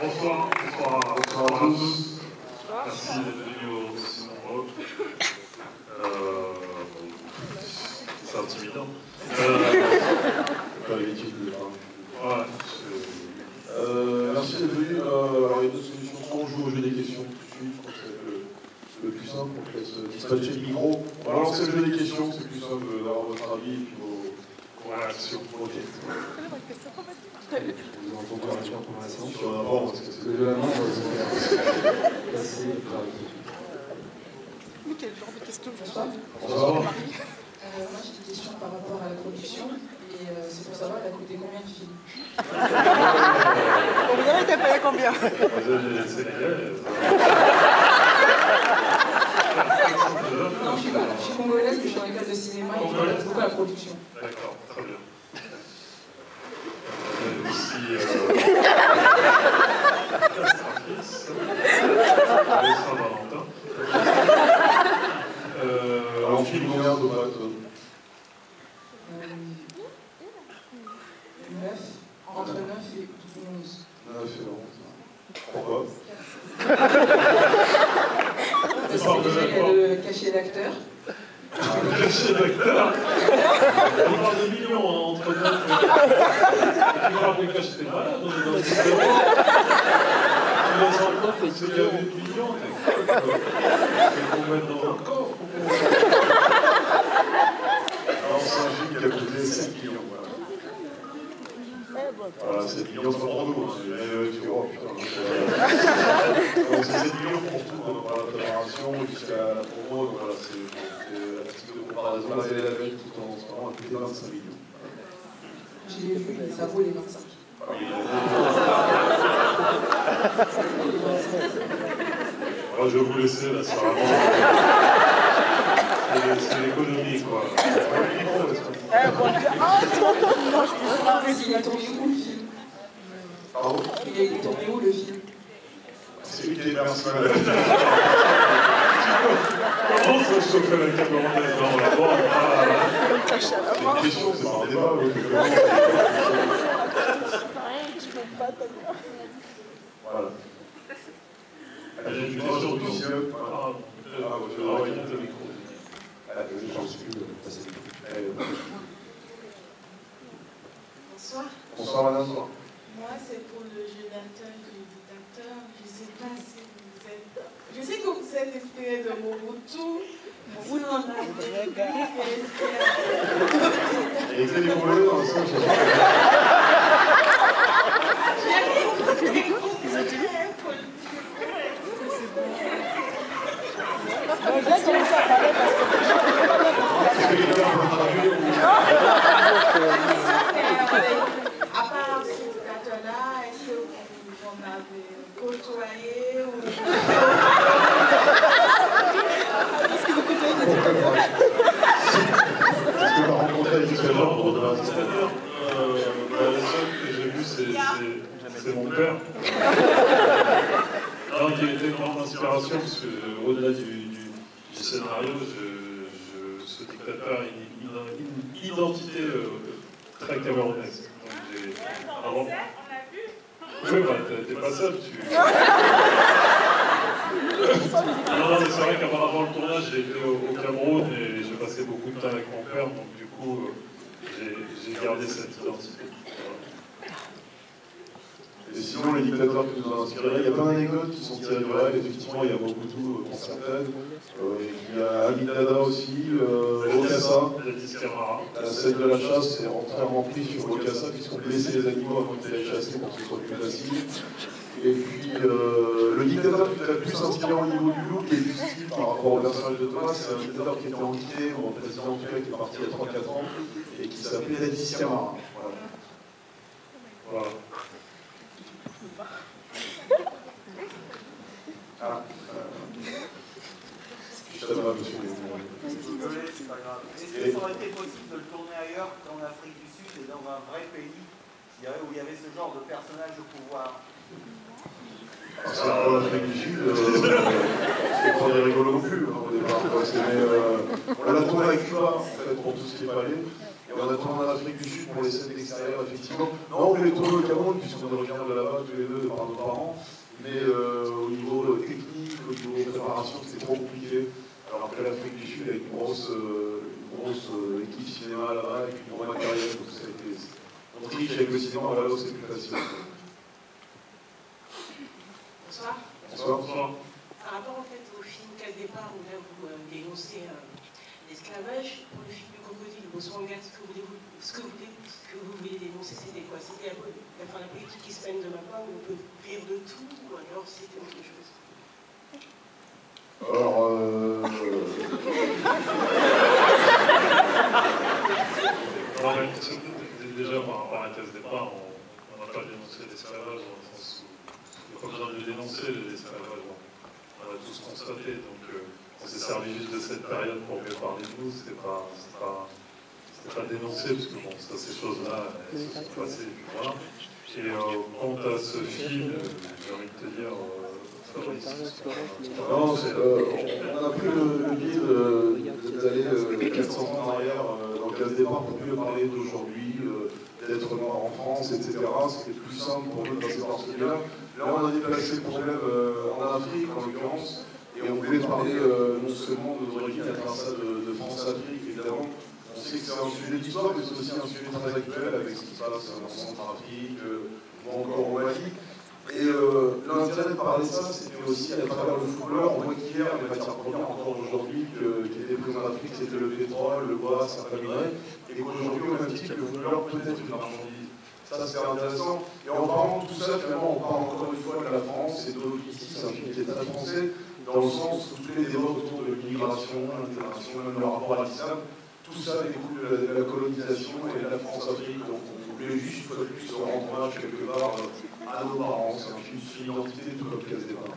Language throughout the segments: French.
Bonsoir à tous. Merci d'être venus aussi nombreux. C'est intimidant. Pas l'habitude de parler. Ouais, merci d'être venu. Alors il y a deux solutions. Soit on joue au jeu des questions tout de suite, je crois que c'est le plus simple. On laisse dispatcher le micro. On va lancer le jeu des questions, c'est plus simple d'avoir votre avis et puis vos réactions. Ok. Vous entendez réagir pour l'instant sur un rapport, parce que c'est déjà la main, Mais quel genre de question je Bonsoir. Moi j'ai des questions par rapport à la production et c'est pour savoir elle a coûté combien de films. Vous avez été payé combien? c'est légal. Non, je suis congolaise, mais je suis en école de cinéma et je m'intéresse beaucoup à la production. D'accord, très bien. Saint-Valentin. Alors on filme combien de boîtes 9, entre 9 et 11. 9 et 11. Pourquoi Parce que déjà il y a le cachet d'acteur. Cachet d'acteur. On parle de millions entre 9 et... Tu parles de cachet, t'es malade dans le système. Tu laisses en compte que c'est qu'il y avait des millions. C'est qu'on mette dans un corps. Alors c'est un film qui a coûté 7 millions. Voilà, 7 millions, c'est pas trop nous. Oh putain. C'est 7 millions pour tout, donc par la préparation jusqu'à la promo. Donc voilà, c'est la petite comparaison. Là, c'est la veille tout en ce moment, elle coûtait 25 millions. J'ai vu, ça vaut les 25. Moi, je vais vous laisser, là, c'est vraiment... C'est l'économie, quoi. Il a tourné où le film? Pardon? Il a été tourné où le film? C'est lui qui est merci. Comment ça se fait la camerounaise dans la bande? C'est une question, c'est pas un débat. Voilà. J'ai une question de monsieur. le micro. J'en suis plus passé. Bonsoir. Bonsoir madame. Moi, c'est pour le jeu d'acteur et le dictateur. Je ne sais pas si vous êtes... Je sais que vous êtes inspiré de Mobutu. Vous en avez Et c'est des Congolais dans le sens où... À part ce dictateur-là, est-ce que vous en avez côtoyé ou... Est-ce que vous côtoyez des dictateurs? Est-ce que tu as rencontré les dictateurs pour de la C'est-à-dire, le seul que j'ai vu, c'est mon père. Non, qui a été une grande inspiration, parce qu'au-delà du scénario, ce dictateur a une identité très camerounaise. On l'a vu. Oui, bah, t'es pas seul, Non, mais c'est vrai qu'avant le tournage, j'ai été au Cameroun et j'ai passé beaucoup de temps avec mon père, donc du coup, j'ai gardé cette identité. Et sinon, les dictateurs qui nous ont inspirés, il y a plein d'anecdotes qui sont tirées du réel. Effectivement, il y a Mobutu pour certaines. Il y a Amin Dada aussi, Bokassa. La scène de la chasse est entièrement prise sur Bokassa, puisqu'on blessait les animaux avant qu'ils aillent chasser pour que ce soit plus facile. Et puis, le dictateur qui t'a le plus inspiré au niveau du look et du style par rapport au personnage de Thomas, c'est un dictateur qui était enquitté, ou un président en tout cas qui est parti il y a 3-4 ans, et qui s'appelait Dadis Camara. Voilà. Ah, ça va, monsieur. Désolé, c'est pas grave. Est-ce que ça aurait été possible de le tourner ailleurs qu'en Afrique du Sud et dans un vrai pays où il y avait ce genre de personnage au pouvoir? Parce que pour l'Afrique du Sud, c'est pas rigolo non plus, hein, au départ. On l'a tourné avec Cuba, en fait, pour tout ce qui est palais. Et on a tourné en Afrique du Sud pour les scènes extérieures, effectivement. Non, on fait les tourner au Cameroun, puisqu'on est originaire de là-bas tous les deux par nos parents. Mais au niveau technique, au niveau préparation, c'était trop compliqué. Alors que l'Afrique du Sud a une grosse équipe cinéma là-bas, avec une grande carrière, donc ça a été... On triche avec le cinéma, là-bas, c'est plus facile. Bonsoir. Bonsoir. Bonsoir. Par rapport en fait au film Casse départ où là vous dénoncez l'esclavage, pour le film du crocodile, Botswana, ce que vous voulez dénoncer, c'était quoi? C'était la politique qui se mène de maintenant où on peut rire de tout, ou alors c'était autre chose? Alors, déjà, par rapport à la case départ, on n'a pas dénoncé l'esclavage dans le sens où il n'y a pas besoin de le dénoncer, l'esclavage. On l'a tous constaté, donc on s'est servi juste de cette période pour mieux parler de nous, c'était pas dénoncé, parce que bon, ça, ces choses-là, elles se sont passées, et puis voilà. Et quant à ce film, j'ai envie de te dire, non, on a pris le biais d'aller 400 ans en arrière dans le case départ pour mieux parler d'aujourd'hui, d'être noir en France, etc. C'était plus simple pour nous de passer par ce biais-là. Là, on a déplacé le problème en Afrique, en l'occurrence, et on voulait parler non seulement de nos origines à travers ça de France-Afrique, évidemment. On sait que c'est un sujet d'histoire, mais c'est aussi un sujet très actuel avec ce qui se passe en Centrafrique ou encore au Mali. Et l'intérêt de parler de ça, c'était aussi à travers le footballeur. On voit qu'hier, les matières premières, encore aujourd'hui, qui étaient prises en Afrique, c'était le pétrole, le bois, certains minerais, et qu'aujourd'hui, au même titre, le footballeur peut être une marchandise. Ça, c'est intéressant. Et en parlant de tout ça, finalement, on parle encore une fois de la France, et ici, c'est un film qui est très français, dans le sens où tous les débats autour de l'immigration, l'intégration, même le rapport à l'islam, tout ça découle de la colonisation et de la France-Afrique. Donc on voulait juste, une fois de plus, se rendre hommage quelque part à nos parents. C'est un film sur l'identité, tout comme Casse départ.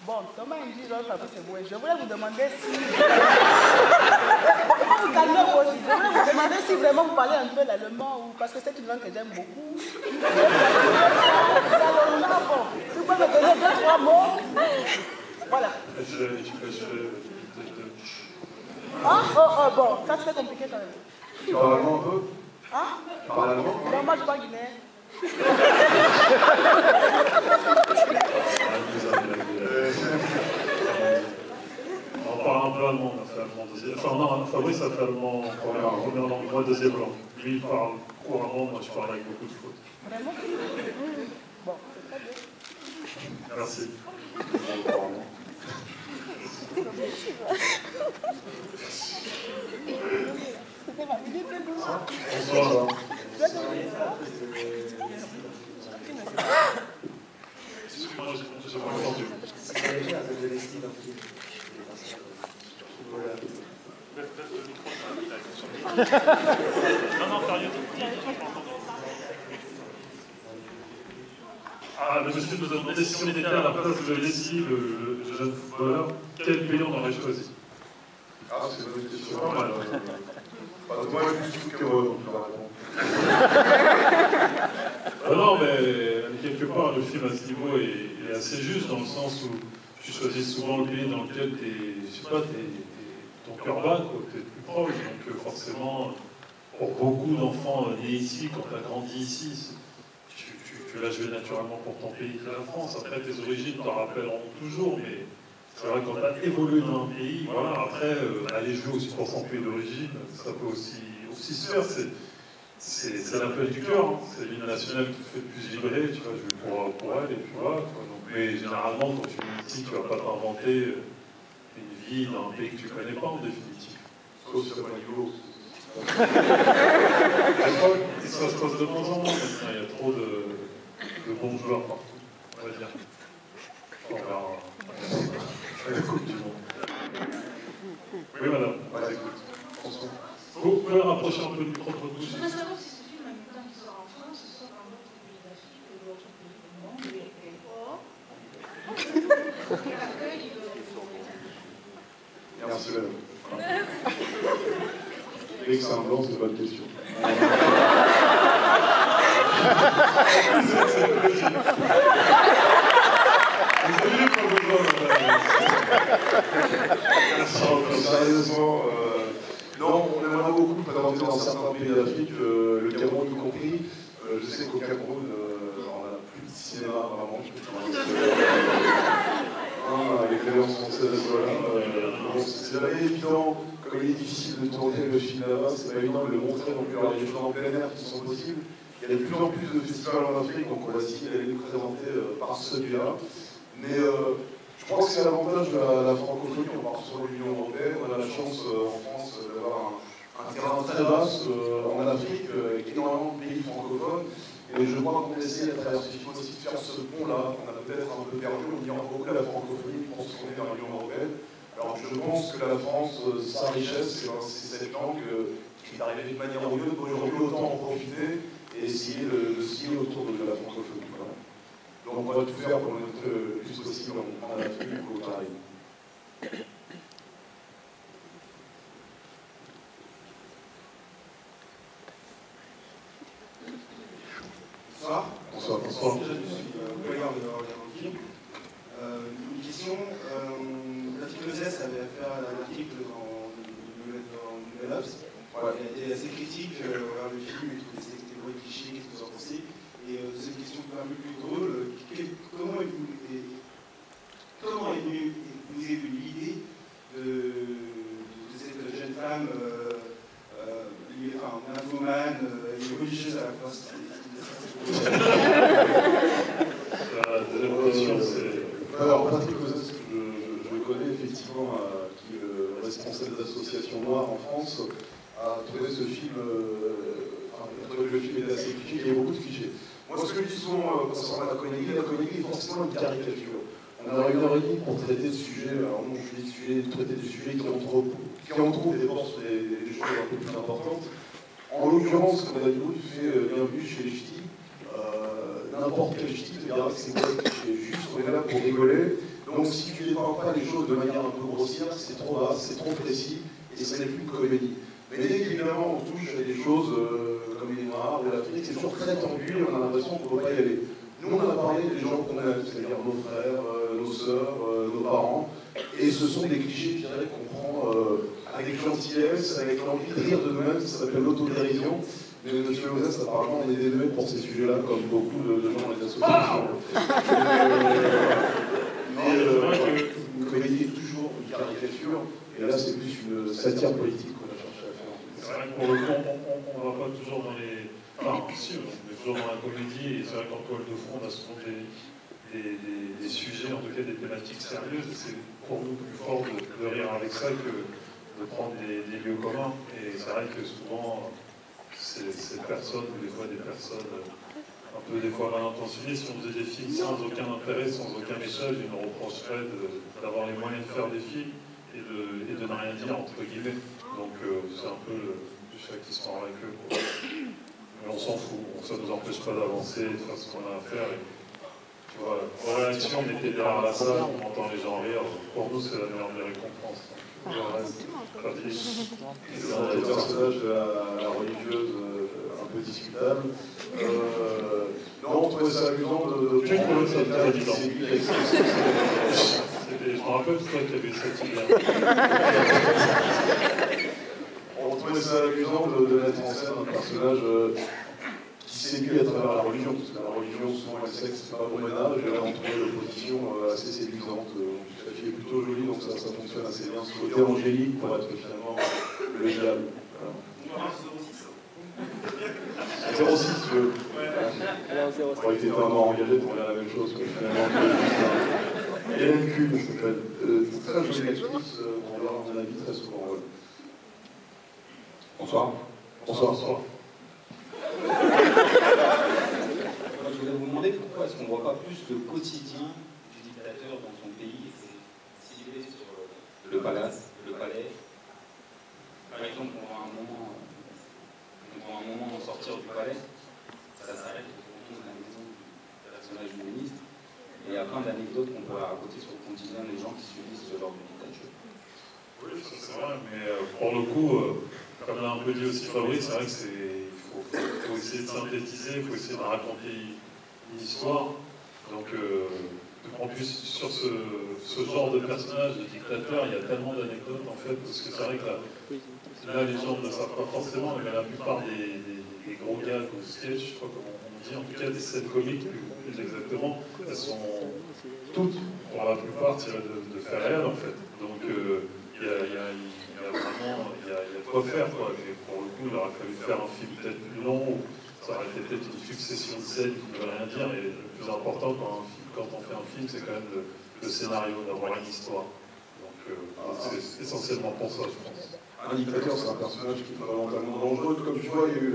Bon, Thomas me dit, c'est bon. Je voulais vous demander si... Je voulais vous demander si vraiment vous parlez un peu l'allemand, ou parce que c'est une langue que j'aime beaucoup. Si vous pouvez me donner 2-3 mots. Voilà. Bon, ça serait compliqué quand même. Tu parles allemand un peu? Hein? Tu parles allemand? Non, moi je parle guinéen. On parle un peu allemand, on a fait allemand deuxième. Enfin non, Fabrice a fait allemand première langue, moi deuxième langue. Lui il parle couramment, moi je parle avec beaucoup de fautes. Vraiment? Bon, c'est très bien. Merci. C'était ma minute de bonsoir. Bonsoir. Excuse-moi, j'ai pas entendu. Non, sérieux. Ah, le monsieur nous a demandé si on était à la place de Leslie, le jeune footballeur, quel pays on aurait choisi? Ah, c'est une bonne question. Moi, je suis tout heureux, donc je vais répondre. Non, mais quelque part, le film à ce niveau est assez juste, dans le sens où tu choisis souvent le pays dans lequel ton cœur bat, tu es plus proche. Donc forcément, pour beaucoup d'enfants nés ici, quand tu as grandi ici, tu l'as joué naturellement pour ton pays qui est la France. Après, tes origines t'en rappelleront toujours, mais c'est vrai que quand tu as évolué dans un pays, voilà, après, aller jouer aussi pour son pays d'origine, ça peut aussi se faire. C'est l'appel du cœur, hein. C'est l'hymne national qui te fait le plus vibrer, tu vois, je vais pour elle, et puis voilà. Mais généralement, quand tu viens ici, tu ne vas pas t'inventer une vie dans un pays que tu ne connais pas, en définitive. Sauf si tu n'as pas du boulot. Ça se passe de moins en moins maintenant, il y a trop de bons joueurs partout, on va dire. On verra la Coupe du Monde. Oui, madame, on écoute. François. Vous pouvez rapprocher un peu le micro de votre bouche. Je voudrais savoir si ce film a une temps qui sort en France, ce sort dans d'autres pays d'Afrique ou d'autres pays du monde. Quel accueil Merci, madame. Excellent, c'est pas de question. Sérieusement, non, on aimerait beaucoup présenter dans certains pays d'Afrique, le Cameroun y compris. Je sais qu'au Cameroun, on n'a plus de cinéma vraiment. Les créances françaises, voilà. Bon, c'est jamais évident, comme il est difficile de tourner le film là-bas, c'est pas évident de le montrer non plus. Alors, il y a des choses en plein air qui sont possibles. Il y a de plus en plus de festivals en Afrique, donc on va essayer d'aller nous présenter par celui-là. Mais je crois que c'est l'avantage de la francophonie, on part sur l'Union européenne, on a la chance en France d'avoir un terrain très vaste en Afrique, avec énormément de pays francophones. Et je crois qu'on essaie à travers ce film aussi de faire ce pont-là, qu'on a peut-être un peu perdu, on ignore beaucoup la francophonie pour se tourner vers l'Union européenne. Alors je pense que la France, sa richesse, c'est cette langue qui est arrivée d'une manière ou d'une autre, aujourd'hui autant en profiter et essayer de scier autour de la francophonie. Voilà. Donc on va tout faire pour le plus possible en Afrique ou au Caraïbes. Bonsoir. Bonsoir. Bonsoir. Je suis collègue de film. Une question. L'article 16 avait fait un article dans Nouvelle Obs. Il était assez critique envers le film et tout, c'était des clichés, qu'est-ce que vous en pensez? Et c'est une question un peu plus drôle. Comment est venue l'idée de cette jeune femme, nymphomane et religieuse à la fois? Alors, Patrick Cosès, je le connais effectivement, qui est le responsable des associations noires en France, a trouvé ce film, trouvé que le film était assez cliché, il y a beaucoup de clichés. Moi, ce que je dis souvent concernant la comédie est forcément une caricature. On a 1h30 pour traiter de sujets, alors non, je dis traiter des sujets qui en trouvent des forces, des choses un peu plus importantes. En l'occurrence, comme on a dit, tu fais bienvenue chez les ch'tis. N'importe quel ch'ti te dira que c'est juste, on est là pour rigoler. Donc si tu n'épargnes pas les choses de manière un peu grossière, c'est trop vaste, c'est trop précis, et ce n'est plus une comédie. Mais dès qu'évidemment on touche à des choses comme les Noirs ou l'Afrique, c'est toujours très tendu et on a l'impression qu'on ne peut pas y aller. Nous on a parlé des gens qu'on aime, c'est-à-dire nos frères, nos sœurs, nos parents, et ce sont des clichés, je dirais, qu'on prend avec gentillesse, avec l'envie de rire de nous-mêmes, ça s'appelle l'autodérision. Mais M. Lozès, apparemment, on est dénué pour ces sujets-là, comme beaucoup de gens dans les associations. Mais une comédie est toujours une caricature, et là, c'est plus une satire politique qu'on a cherché à faire. C'est vrai que pour le coup, on ne va pas toujours dans les... Enfin, si, on est toujours dans la comédie, et c'est vrai qu'en toile de fond, on a souvent des sujets, en tout cas des thématiques sérieuses, et c'est pour nous plus fort de rire avec ça que de prendre des lieux communs. Et c'est vrai que souvent... Ces personnes, ou des fois des personnes un peu des fois mal intentionnées, si on faisait des films sans aucun intérêt, sans aucun message, ils nous reprocheraient d'avoir les moyens de faire des films et de ne rien dire, entre guillemets. Donc c'est un peu le chat qui se mord la queue. Mais on s'en fout, ça ne nous empêche pas d'avancer, de faire ce qu'on a à faire. Et, tu vois, en réaction, on était derrière la salle, on entend les gens rire. Pour nous, c'est la meilleure des récompenses. Le personnage de la religieuse un peu discutable. Non, on trouvait ça amusant de prendre cette carte qui séduit avec ça. Je me rappelle toi qui avais cette idée. On trouvait ça amusant de mettre en scène un personnage qui séduit à travers la religion, parce que la religion, souvent, le sexe, c'est pas bon ménage, et là, on trouvait l'opposition assez séduisante. La fille est plutôt jolie, donc ça fonctionne assez bien. Ce côté angélique pour être finalement le diable. Voilà. 06, tu veux. Pour être vraiment engagé, on a la même chose, finalement. Hélène Cube, ça s'appelle. Très jolie actrice, on verra, à mon avis, très souvent. Bonsoir. Bonsoir. Bonsoir. Je voulais vous demander pourquoi est-ce qu'on ne voit pas plus le quotidien du dictateur dans son pays, c'est ciblé sur le palace, le palais. Par exemple, on voit un moment sortir du palais, ça s'arrête, on retourne à la maison du personnage du ministre, et il y a plein d'anecdotes qu'on pourrait raconter sur le quotidien des gens qui subissent ce genre de dictature. Oui, ça c'est vrai, mais pour le coup, comme l'a un peu dit aussi Fabrice, c'est vrai que il faut essayer de synthétiser, il faut essayer de raconter une histoire. Donc, en plus, sur ce genre de personnage, de dictateur, il y a tellement d'anecdotes en fait, parce que c'est vrai que là, les gens ne le savent pas forcément, mais la plupart des gros gags ou sketchs, je crois qu'on dit, en tout cas des scènes comiques plus exactement, elles sont toutes, pour la plupart, tirées de faits réels en fait. Donc il y a vraiment de quoi faire, quoi. Et pour le coup, il aurait fallu faire un film peut-être plus long, ça aurait été peut-être une succession de scènes qui ne veut rien dire, et le plus important quand on fait un film, c'est quand même le scénario, d'avoir une histoire. Donc c'est essentiellement pour ça, je pense. Un dictateur, c'est un personnage qui est fondamentalement dangereux. Comme tu vois, il y a eu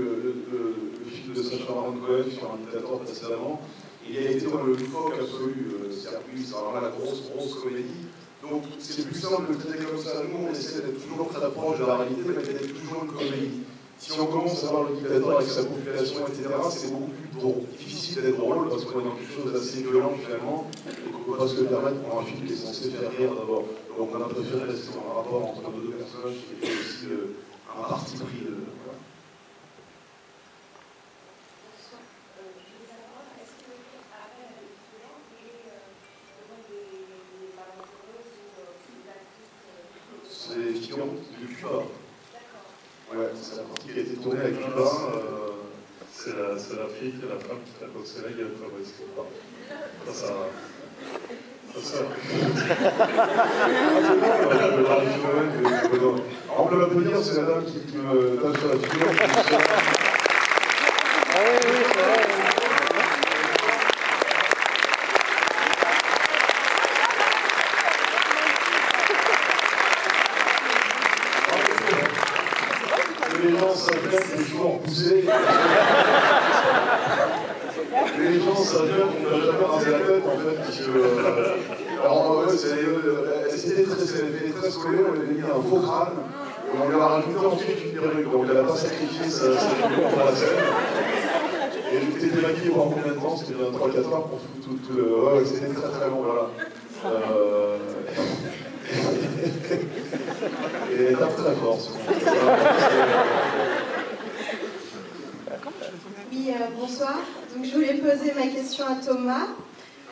le film de Sacha Baron Cohen sur un dictateur précédemment. Il a été dans le loufoque absolu. C'est-à-dire que lui, c'est vraiment la grosse comédie. Donc c'est plus simple de le traiter comme ça. Nous, on essaie d'être toujours très proche de la réalité, mais d'être toujours une comédie. Si on commence à voir le dictateur avec sa population, etc., c'est beaucoup plus difficile d'être drôle parce qu'on est dans quelque chose d'assez violent finalement et qu'on ne peut pas se le permettre pour un film qui est censé faire rire d'abord. Donc on a préféré rester dans un rapport entre nos deux personnages qui est aussi un parti pris. Voilà. C'est Fillon de Cuba. Ouais, c'est la partie qui a été tournée avec Cuba. C'est la fille et la femme qui t'a boxé la gueule, Fabrice. Ça. On peut l'applaudir, c'est la dame qui me tape sur la figure. Les gens savent bien que toujours poussé. Les gens savent bien qu'on n'a jamais rasé la tête en fait, parce que. Alors ouais, c'était très scolée, on lui a mis un faux crâne, et on lui a rajouté ensuite une perruque, donc elle n'a pas sacrifié sa figure pendant la scène. Et je m'étais démaquillé pendant combien de temps? C'était bien 3-4 heures pour tout le. Ouais, c'était très long, voilà. Et elle tape très fort. Oui, bonsoir. Donc je voulais poser ma question à Thomas.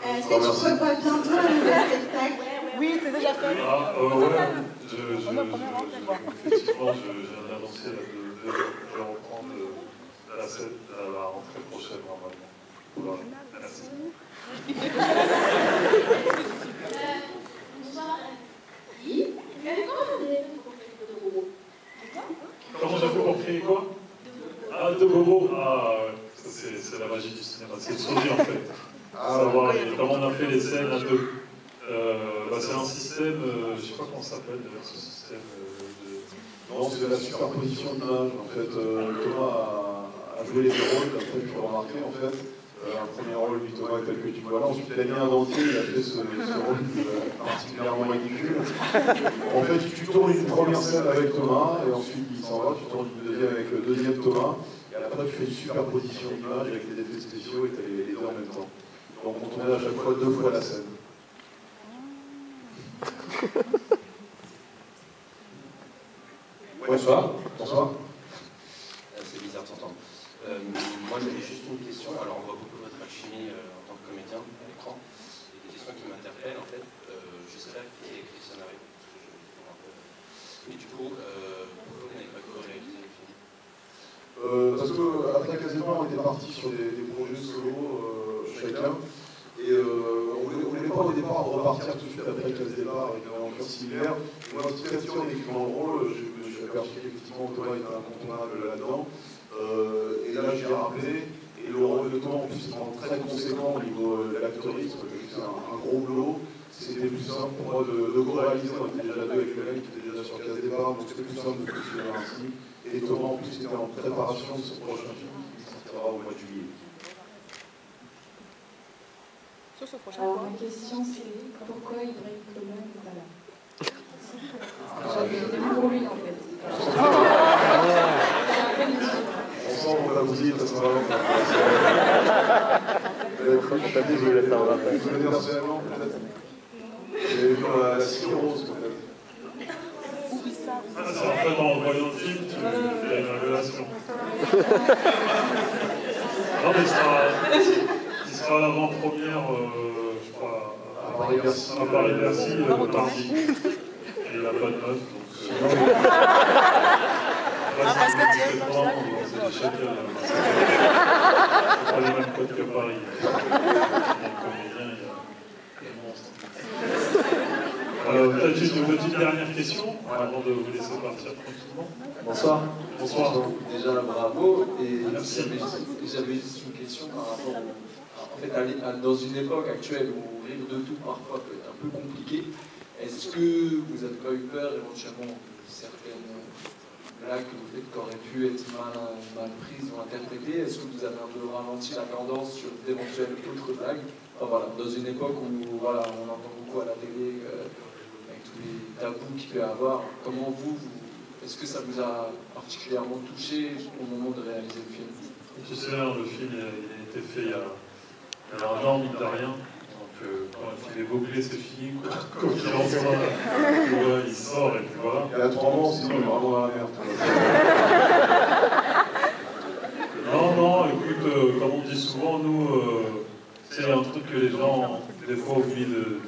Est-ce que tu prévois bientôt un nouveau spectacle? Oui, c'est déjà fait. Ah, effectivement, je viens d'annoncer que je vais reprendre la scène à la rentrée prochaine, normalement. Voilà, merci. Comment j'ai fait pour créer quoi? Ah, de Bobo. Ah, c'est la magie du cinéma, c'est le sourire en fait. Savoir comment on a fait les scènes à deux. C'est un système, je ne sais pas comment ça s'appelle d'ailleurs ce système Non, c'est de la superposition d'images. En fait, Thomas a joué les deux rôles, comme tu peux remarquer en fait. Un premier rôle du Thomas tel que tu vois là, ensuite il a mis un dentier, il a fait ce rôle particulièrement ridicule. En fait, tu tournes une première scène avec Thomas, et ensuite il s'en va, tu tournes une deuxième avec le deuxième Thomas, et après tu fais une superposition d'images avec des effets spéciaux et tu as les deux en même temps. Donc on tournait à chaque fois 2 fois la scène. Bonsoir. Bonsoir. C'est bizarre de s'entendre. Moi j'avais juste une question. Alors on voit beaucoup votre alchimie en tant que comédien à l'écran. Il y a des questions qui m'interpellent en fait. Je sais pas qui a écrit le scénario. Mais du coup, pourquoi vous n'avez pas co-réalisé le film? Parce qu'après quasiment on était parti sur des projets solo chacun. Et on ne voulait pas au départ repartir tout de suite après Classe Départ avec une aventure similaire. Moi, en petite question en écrivant le rôle, je me suis aperçu qu'effectivement Thomas était incontournable là-dedans. Et là, j'ai rappelé, et le rôle de Thomas en plus étant très conséquent au niveau de l'actorisme, c'est un gros boulot. C'était plus simple pour moi de co-réaliser. On était déjà deux avec Hélène qui était déjà sur Classe Départ, donc c'était plus simple de continuer ainsi. Et Thomas en plus était en préparation de son prochain film qui sortira au mois de juillet. Alors ma question c'est pourquoi Ibrahim Coleman n'est pas là? J'avais été pour lui en fait. On sent qu'on va vous dire très sincèrement. Vous venez personnellement peut-être? Vous avez vu la cirrhose peut-être? C'est en fait en voyant le film, tu as une révélation. Non, mais il sera à l'avant-première, je crois, à Paris-Bercy, mardi. Et il n'a pas de note, donc... parce que tu es c'est des châteaux, c'est pas les mêmes codes que Paris. Il y a des comédiens, il y a des monstres. Peut-être juste une petite dernière question, avant de vous laisser partir tranquillement. Bonsoir. Bonsoir. Déjà, bravo. Et j'avais juste une question par rapport en fait, dans une époque actuelle où rire de tout parfois peut être un peu compliqué. Est-ce que vous n'avez pas eu peur éventuellement de certaines blagues que vous faites qui auraient pu être mal prises ou interprétées? Est-ce que vous avez un peu ralenti la cadence sur d'éventuelles autres blagues? Enfin, voilà, dans une époque où voilà, on entend beaucoup à la télé avec tous les tabous qu'il peut y avoir, comment est-ce que ça vous a particulièrement touché au moment de réaliser le film? Tu sais, le film il a été fait il y a un an, mine de rien. Donc, quand il est bouclé, c'est fini. Quoi qu'il en soit, il sort et puis voilà. Il y a 3 mois, sinon il est vraiment dans la merde. Non, écoute, comme on dit souvent, nous, c'est un truc que les gens, des fois, oublient de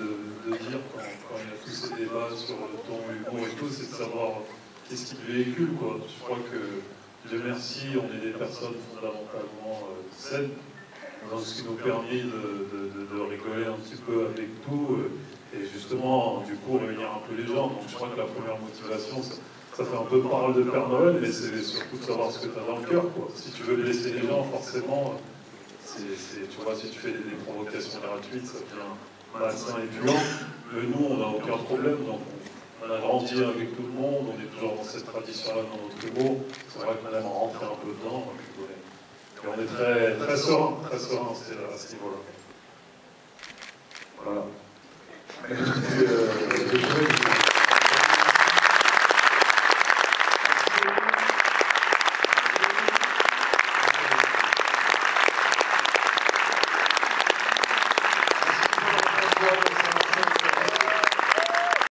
dire quand il y a tous ces débats sur le ton, l'humour et tout, c'est de savoir qu'est-ce qu'ils véhiculent, quoi. Je crois que, Dieu merci, on est des personnes fondamentalement saines, donc ce qui nous permet de rigoler un petit peu avec tout, et justement, du coup, réunir un peu les gens. Donc je crois que la première motivation, ça fait un peu parole de Père Noël, mais c'est surtout de savoir ce que tu as dans le cœur, quoi. Si tu veux blesser les gens, forcément, tu vois, si tu fais des provocations gratuites, ça devient malsain et violent. Mais nous, on n'a aucun problème, donc on a grandi avec tout le monde, on est toujours dans cette tradition-là dans notre humour. C'est vrai qu'on aime rentrer un peu dedans, et on est très serein à ce niveau-là. Voilà.